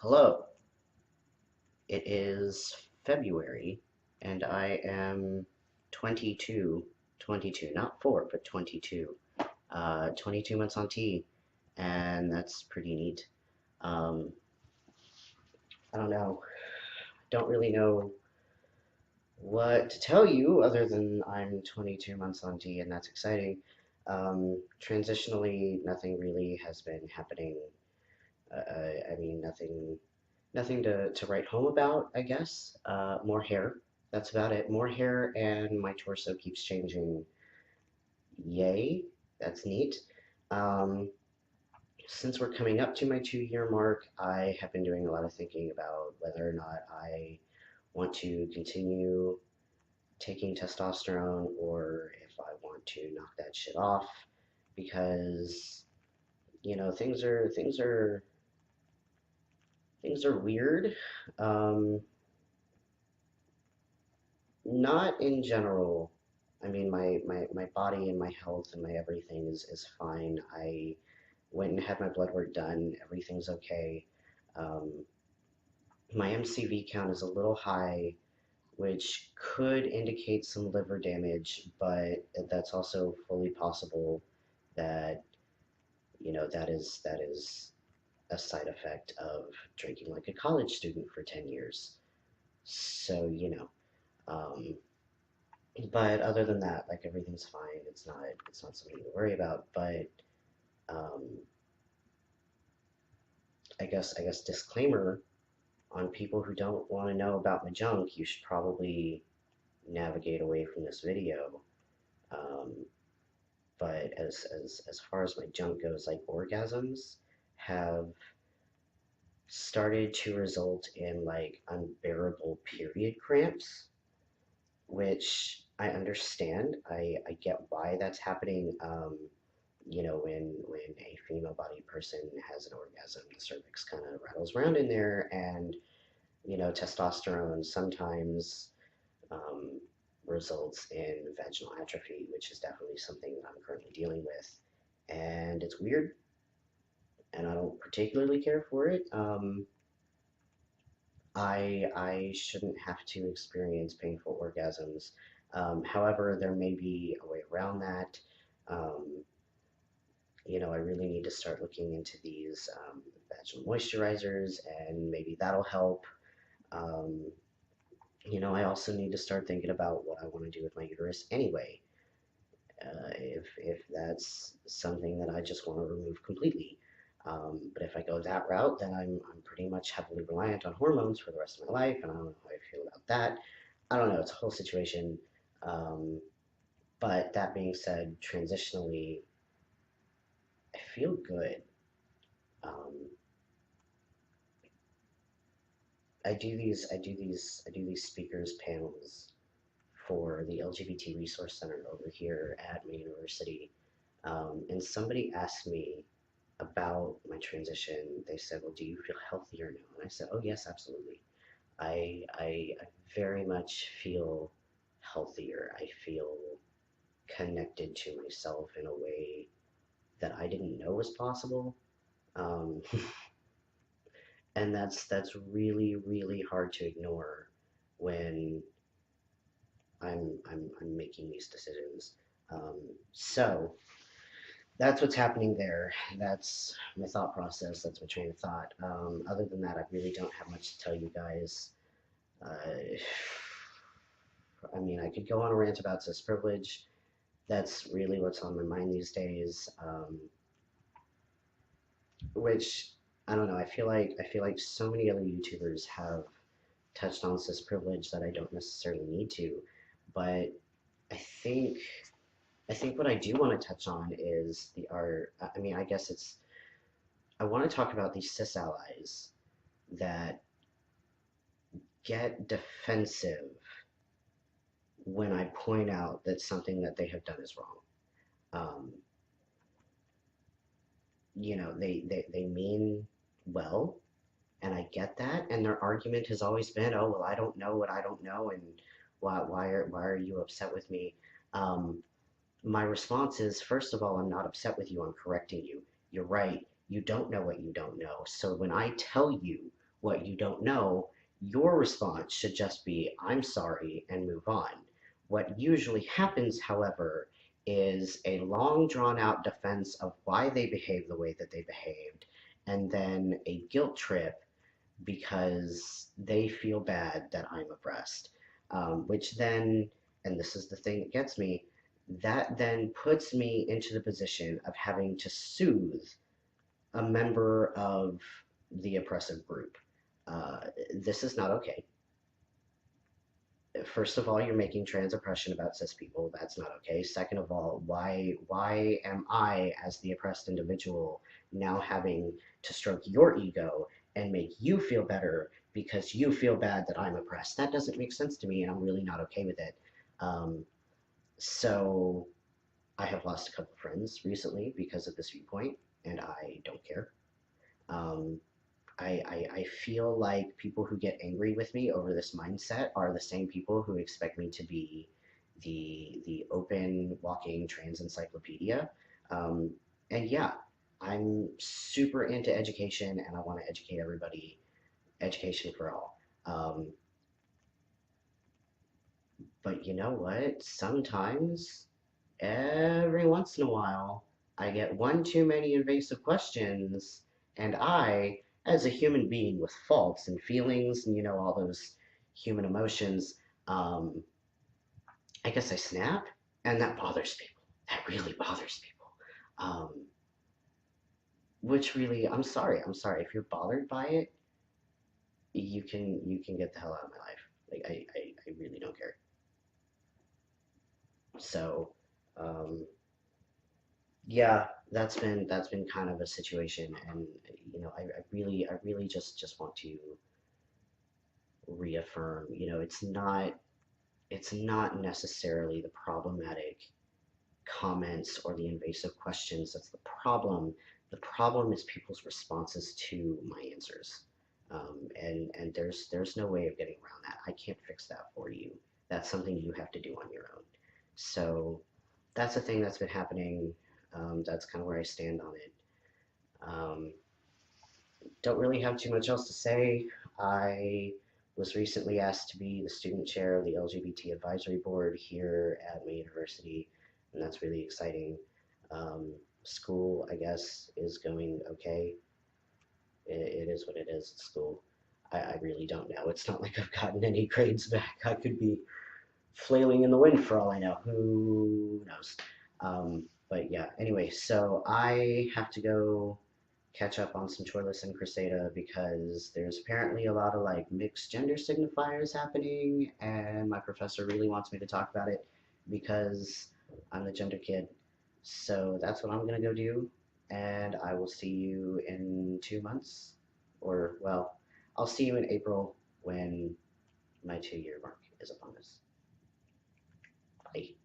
Hello, it is February, and I am 22, 22, not 4, but 22. 22 months on T, and that's pretty neat. Um, I don't know, don't really know what to tell you other than I'm 22 months on T, and that's exciting. Transitionally, nothing really has been happening. I mean, nothing to write home about, I guess. More hair. That's about it. More hair, and my torso keeps changing. Yay, that's neat. Um, since we're coming up to my 2 year mark, I have been doing a lot of thinking about whether or not I want to continue taking testosterone or if I want to knock that shit off because things are weird. Um, Not in general. I mean, my body and my health and my everything is fine. I went and had my blood work done. Everything's okay. Um, my MCV count is a little high, which could indicate some liver damage, but that's also fully possible that, that is a side effect of drinking like a college student for 10 years. So, um, but other than that, like everything's fine. It's not something to worry about. But um, I guess disclaimer on people who don't want to know about my junk, you should probably navigate away from this video. Um, but as far as my junk goes, like orgasms have started to result in like unbearable period cramps, which I understand. I get why that's happening. When a female bodied person has an orgasm, the cervix kind of rattles around in there, and testosterone sometimes um, results in vaginal atrophy, which is definitely something that I'm currently dealing with, and it's weird, and I don't particularly care for it. I shouldn't have to experience painful orgasms. However, there may be a way around that. Um, I really need to start looking into these vaginal moisturizers, and maybe that'll help. Um, I also need to start thinking about what I want to do with my uterus anyway. If that's something that I just want to remove completely. But if I go that route, then I'm pretty much heavily reliant on hormones for the rest of my life, and I don't know how I feel about that. I don't know. It's a whole situation. Um, but that being said, transitionally, I feel good. Um, I do these speakers panels for the LGBT Resource Center over here at my university, and somebody asked me about my transition. They said, "Well, do you feel healthier now?" And I said, "Oh yes, absolutely. I very much feel healthier. I feel connected to myself in a way that I didn't know was possible." Um, and that's really really hard to ignore when I'm making these decisions. Um, so that's what's happening there. That's my thought process. That's my train of thought. Other than that, I really don't have much to tell you guys. Uh, I mean, I could go on a rant about cis privilege. That's really what's on my mind these days. Which I don't know. I feel like so many other YouTubers have touched on cis privilege that I don't necessarily need to. But I think I think what I do want to touch on is the art. I mean, I guess I want to talk about these cis allies that get defensive when I point out that something that they have done is wrong. Um, they mean well, and I get that. And their argument has always been, "Oh well, I don't know what I don't know, and why are you upset with me?" Um, my response is, first of all, I'm not upset with you. I'm correcting you. You're right. You don't know what you don't know. So when I tell you what you don't know, your response should just be, I'm sorry, and move on. What usually happens, however, is a long drawn out defense of why they behave the way that they behaved, and then a guilt trip because they feel bad that I'm oppressed. Which then, and this is the thing that gets me, that then puts me into the position of having to soothe a member of the oppressive group. Uh, this is not okay. First of all, you're making trans oppression about cis people. That's not okay. Second of all, why am I, as the oppressed individual, now having to stroke your ego and make you feel better because you feel bad that I'm oppressed? That doesn't make sense to me, and I'm really not okay with it. Um, so I have lost a couple friends recently because of this viewpoint, and I don't care. Um, I feel like people who get angry with me over this mindset are the same people who expect me to be the open walking trans encyclopedia. Um, and yeah, I'm super into education and I want to educate everybody, education for all. But you know what? Sometimes, every once in a while, I get one too many invasive questions, and I, as a human being with faults and feelings and all those human emotions, um, I guess I snap, and that bothers people. That really bothers people. Um, which really, I'm sorry. I'm sorry if you're bothered by it. You can get the hell out of my life. Like I really don't care. So, um, yeah, that's been kind of a situation, and I really just want to reaffirm, it's not necessarily the problematic comments or the invasive questions that's the problem. The problem is people's responses to my answers. And there's no way of getting around that. I can't fix that for you. That's something you have to do on your own. So that's a thing that's been happening. That's kind of where I stand on it. Um, don't really have too much else to say. I was recently asked to be the student chair of the LGBT advisory board here at my university, and that's really exciting. School, I guess, is going okay. It is what it is at school. I really don't know. It's not like I've gotten any grades back. I could be flailing in the wind for all I know. Who knows? But yeah, anyway, so I have to go catch up on some Chorless and Crusader because there's apparently a lot of like mixed gender signifiers happening, and my professor really wants me to talk about it because I'm the gender kid. So that's what I'm gonna go do, and I will see you in 2 months, or well, I'll see you in April when my 2-year mark is upon us. Bye.